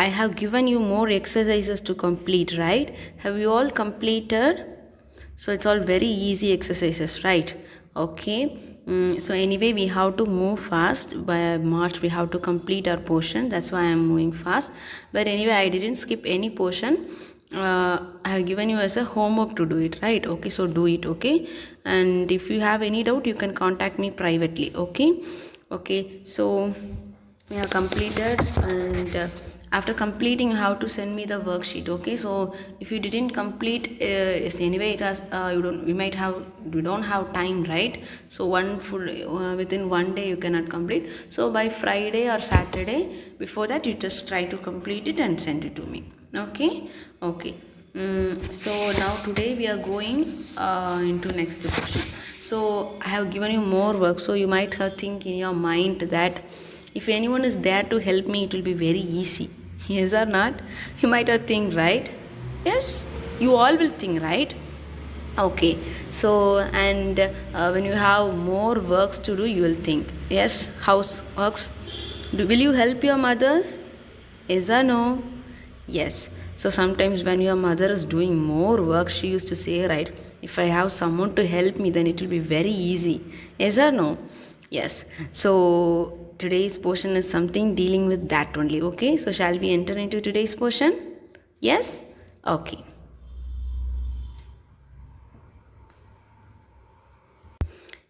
I have given you more exercises to complete, right? Have you all completed? So it's all very easy exercises, right? Okay. So anyway, we have to move fast. By March, we have to complete our portion. That's why I'm moving fast. But anyway, I didn't skip any portion. I have given you as a homework to do it, right? Okay, so do it, okay? And if you have any doubt, you can contact me privately, okay? Okay, so we have completed, and after completing you have to send me the worksheet, okay? So if you didn't complete, yes, anyway it has you don't have time, right? So one full within one day you cannot complete, so by Friday or Saturday before that you just try to complete it and send it to me, okay? Okay. So now today we are going into next question. So I have given you more work, so you might have think in your mind that if anyone is there to help me, it will be very easy. Yes or not? You might have think, right? Yes, you all will think, right? Okay. So and when you have more works to do, you will think, yes, house works. Will you help your mothers? Yes or no? Yes. So sometimes when your mother is doing more work, she used to say, right, if I have someone to help me, then it will be very easy. Yes or no? Yes. So today's portion is something dealing with that only. Okay. So shall we enter into today's portion? Yes? Okay.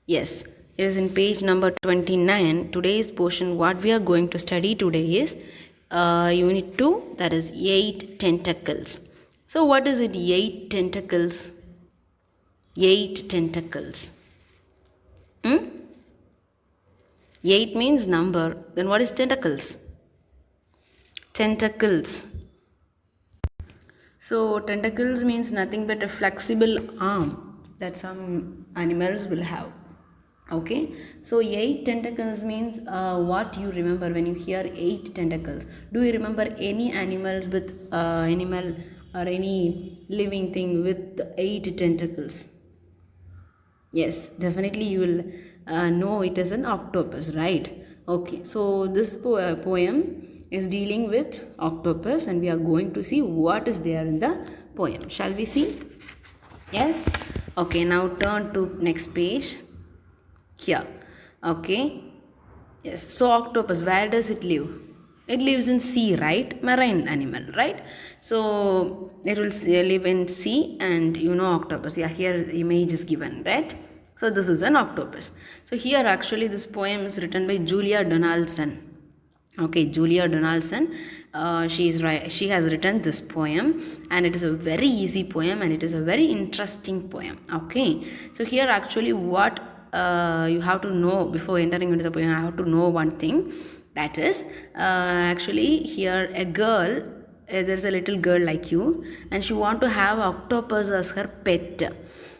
Yes. It is in page number 29. Today's portion, what we are going to study today is unit 2, that is 8 tentacles. So what is it, 8 tentacles? 8 tentacles. 8 means number. Then what is tentacles? Tentacles. So tentacles means nothing but a flexible arm that some animals will have. Okay, so 8 tentacles means what you remember when you hear 8 tentacles. Do you remember any animals with animal or any living thing with 8 tentacles? Yes, definitely you will know it is an octopus, right? Okay, so this poem is dealing with octopus, and we are going to see what is there in the poem. Shall we see? Yes? Okay, now turn to next page. Here. Okay. Yes. So octopus, where does it live? It lives in sea, right? Marine animal, right? So it will live in sea, and you know octopus. Yeah, here image is given, right? So this is an octopus. So here actually this poem is written by Julia Donaldson. Okay, Julia Donaldson. She has written this poem, and it is a very easy poem, and it is a very interesting poem. Okay, so here actually what you have to know before entering into the poem, I have to know one thing, that is actually here a girl, there's a little girl like you, and she want to have octopus as her pet.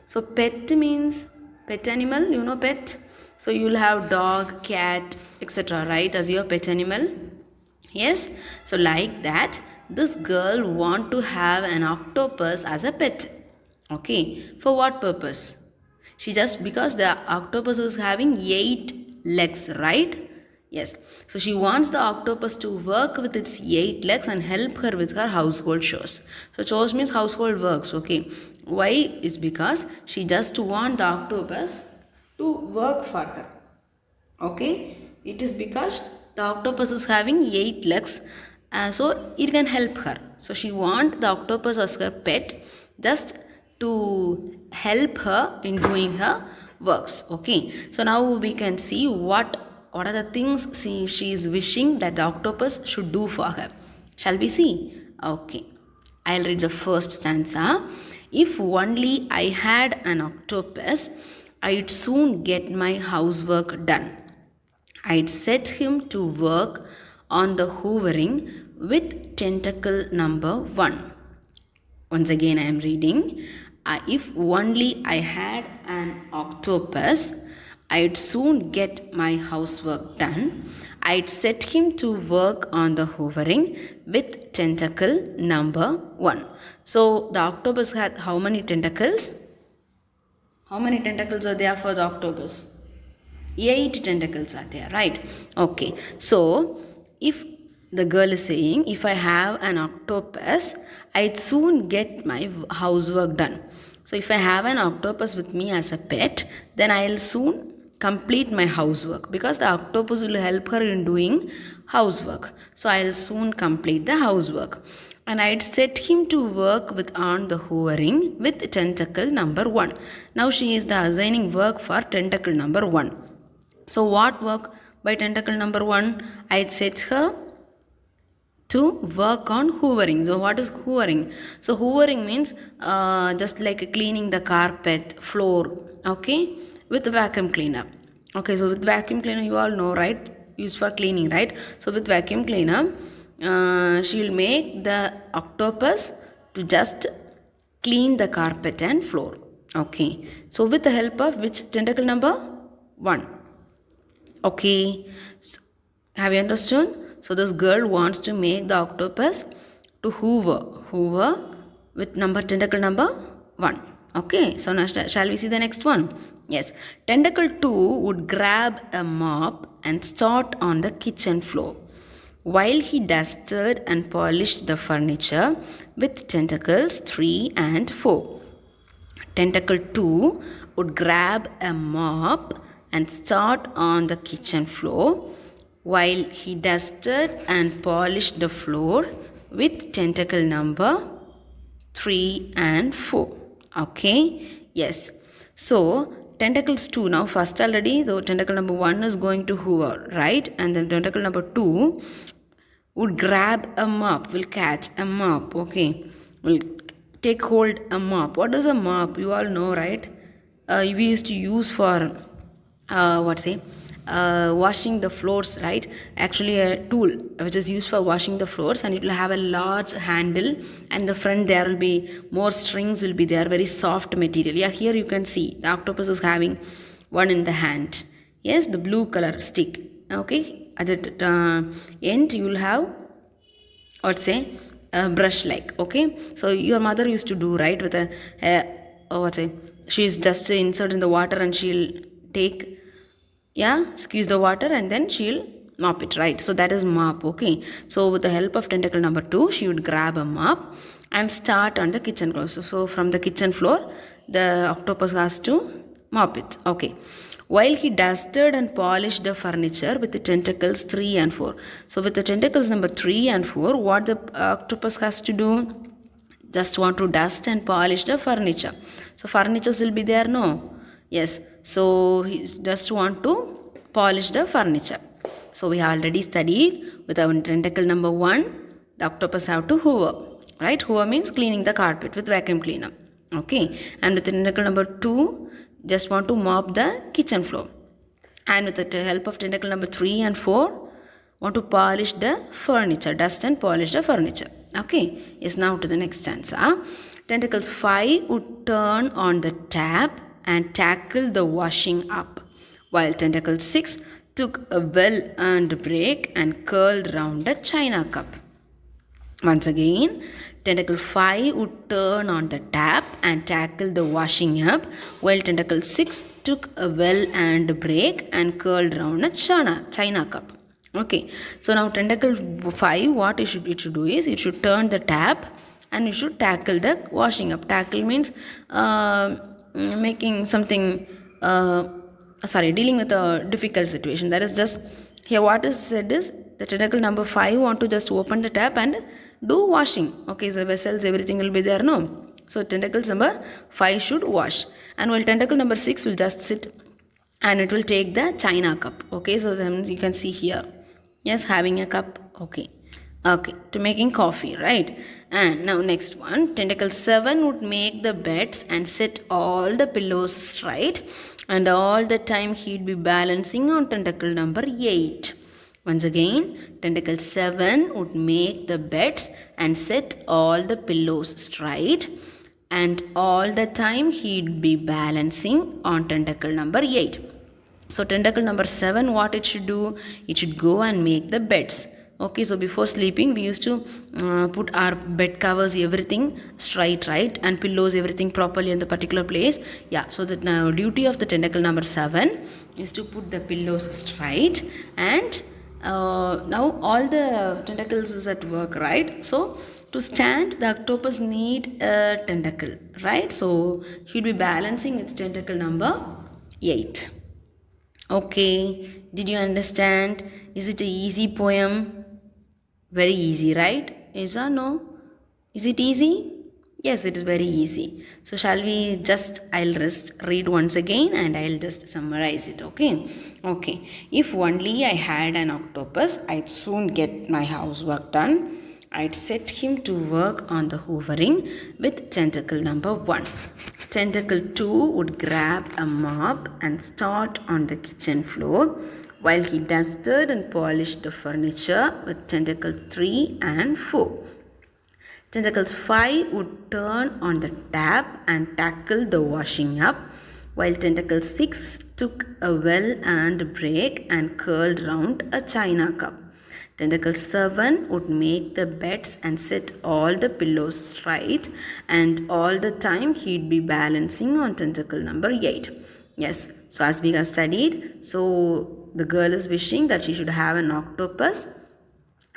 So pet means pet animal, you know, pet. So you will have dog, cat, etc., right, as your pet animal. Yes, so like that this girl want to have an octopus as a pet. Okay, for what purpose? She just because the octopus is having 8 legs, right? Yes, so she wants the octopus to work with its 8 legs and help her with her household chores. So chores means household works. Okay, why is because she just want the octopus to work for her. Okay, it is because the octopus is having 8 legs, so it can help her. So she want the octopus as her pet just to help her in doing her works. Okay, so now we can see what are the things she is wishing that the octopus should do for her. Shall we see? Okay, I'll read the first stanza. If only I had an octopus, I'd soon get my housework done. I'd set him to work on the hoovering with tentacle number 1. Once again, I am reading. If only I had an octopus, I'd soon get my housework done. I'd set him to work on the hoovering with tentacle number 1. So the octopus had how many tentacles? How many tentacles are there for the octopus? 8 tentacles are there, right? Okay, so if the girl is saying, if I have an octopus, I'd soon get my housework done. So if I have an octopus with me as a pet, then I'll soon complete my housework, because the octopus will help her in doing housework. So I'll soon complete the housework. And I'd set him to work on the hoovering with tentacle number 1. Now she is assigning work for tentacle number 1. So what work by tentacle number 1? I'd set her to work on hoovering. So what is hoovering? So hoovering means just like cleaning the carpet, floor, okay, with vacuum cleaner. Okay, so with vacuum cleaner, you all know, right? Used for cleaning, right? So with vacuum cleaner, she will make the octopus to just clean the carpet and floor. Okay, so with the help of which tentacle number? 1. Okay, so have you understood? So this girl wants to make the octopus to hoover with tentacle number 1. Okay, so now shall we see the next one? Yes, tentacle 2 would grab a mop and start on the kitchen floor while he dusted and polished the furniture with tentacles 3 and 4. Tentacle 2 would grab a mop and start on the kitchen floor while he dusted and polished the floor with tentacle number 3 and 4. Okay, yes. So tentacles 2, now first already the tentacle number 1 is going to hoover, right? And then tentacle number 2 would grab a mop, will catch a mop, okay, will take hold a mop. What is a mop? You all know, right? We used to use for washing the floors, right? Actually a tool which is used for washing the floors, and it will have a large handle, and the front there will be more strings will be there, very soft material. Yeah, here you can see the octopus is having one in the hand. Yes, the blue color stick. Okay, at the end you will have a brush like. Okay, so your mother used to do, right, with she's just insert in the water and she'll take, squeeze the water and then she'll mop it, right? So that is mop. Okay, so with the help of tentacle number 2, she would grab a mop and start on the kitchen floor. So from the kitchen floor the octopus has to mop it. Okay, while he dusted and polished the furniture with the tentacles 3 and 4. So with the tentacles number 3 and 4, what the octopus has to do? Just want to dust and polish the furniture. So furnitures will be there, no? Yes. So he just want to polish the furniture. So we have already studied with our tentacle number 1, the octopus have to hoover, right? Hoover means cleaning the carpet with vacuum cleaner. Okay. And with the tentacle number 2, just want to mop the kitchen floor. And with the help of tentacle number 3 and 4, want to polish the furniture, dust and polish the furniture. Okay, yes, now to the next stanza. Tentacles 5 would turn on the tap and tackle the washing up, while tentacle 6 took a well-earned break and curled round a china cup. Once again, tentacle 5 would turn on the tap and tackle the washing up, while tentacle 6 took a well-earned break and curled round a china cup. Okay, so now tentacle 5, what it should do is, it should turn the tap and it should tackle the washing up. Tackle means making something, dealing with a difficult situation. That is just, here what is said is, the tentacle number 5 want to just open the tap and do washing. Okay, the vessels, everything will be there, no? So tentacles number 5 should wash. And while tentacle number 6 will just sit and it will take the china cup. Okay, so then you can see here. Yes, having a cup. Okay. Okay, to making coffee, right? And now next one, tentacle 7 would make the beds and set all the pillows straight, and all the time he'd be balancing on tentacle number 8. Once again, tentacle 7 would make the beds and set all the pillows straight, and all the time he'd be balancing on tentacle number 8. So tentacle number 7, what it should do? It should go and make the beds. Okay, so before sleeping we used to put our bed covers, everything straight, right? And pillows, everything properly in the particular place. Yeah, so the duty of the tentacle number 7 is to put the pillows straight and Now all the tentacles is at work, right? So to stand, the octopus need a tentacle, right? So he'll be balancing its tentacle number 8. Okay, did you understand? Is it a easy poem? Very easy, right? Yes or no? Is it easy? Yes, it is very easy. So shall we just, I'll just read once again and I'll just summarize it, okay? Okay, if only I had an octopus, I'd soon get my housework done. I'd set him to work on the hoovering with tentacle number 1. Tentacle 2 would grab a mop and start on the kitchen floor while he dusted and polished the furniture with tentacle 3 and 4. Tentacles 5 would turn on the tap and tackle the washing up, while tentacle 6 took a well-earned break and curled round a china cup. Tentacle 7 would make the beds and set all the pillows straight, and all the time he'd be balancing on tentacle number 8. Yes, so as we have studied, so the girl is wishing that she should have an octopus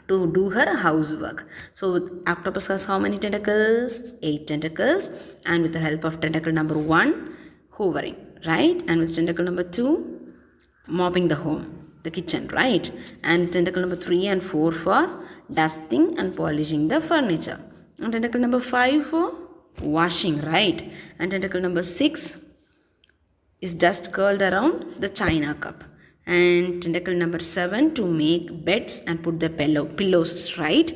to do her housework. So octopus has how many tentacles? 8 tentacles, and with the help of tentacle number 1, hoovering, right? And with tentacle number 2, mopping the home, the kitchen, right? And tentacle number 3 and 4 for dusting and polishing the furniture. And tentacle number 5 for washing, right? And tentacle number 6 is dust curled around the china cup. And tentacle number 7 to make beds and put the pillows right.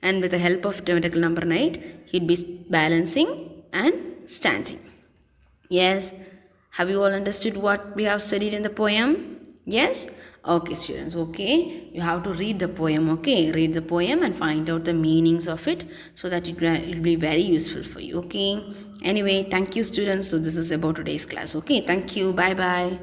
And with the help of tentacle number 9, he'd be balancing and standing. Yes, have you all understood what we have studied in the poem? Yes? Okay, students, okay. You have to read the poem, okay. Read the poem and find out the meanings of it so that it will be very useful for you, okay. Anyway, thank you, students. So this is about today's class, okay. Thank you. Bye-bye.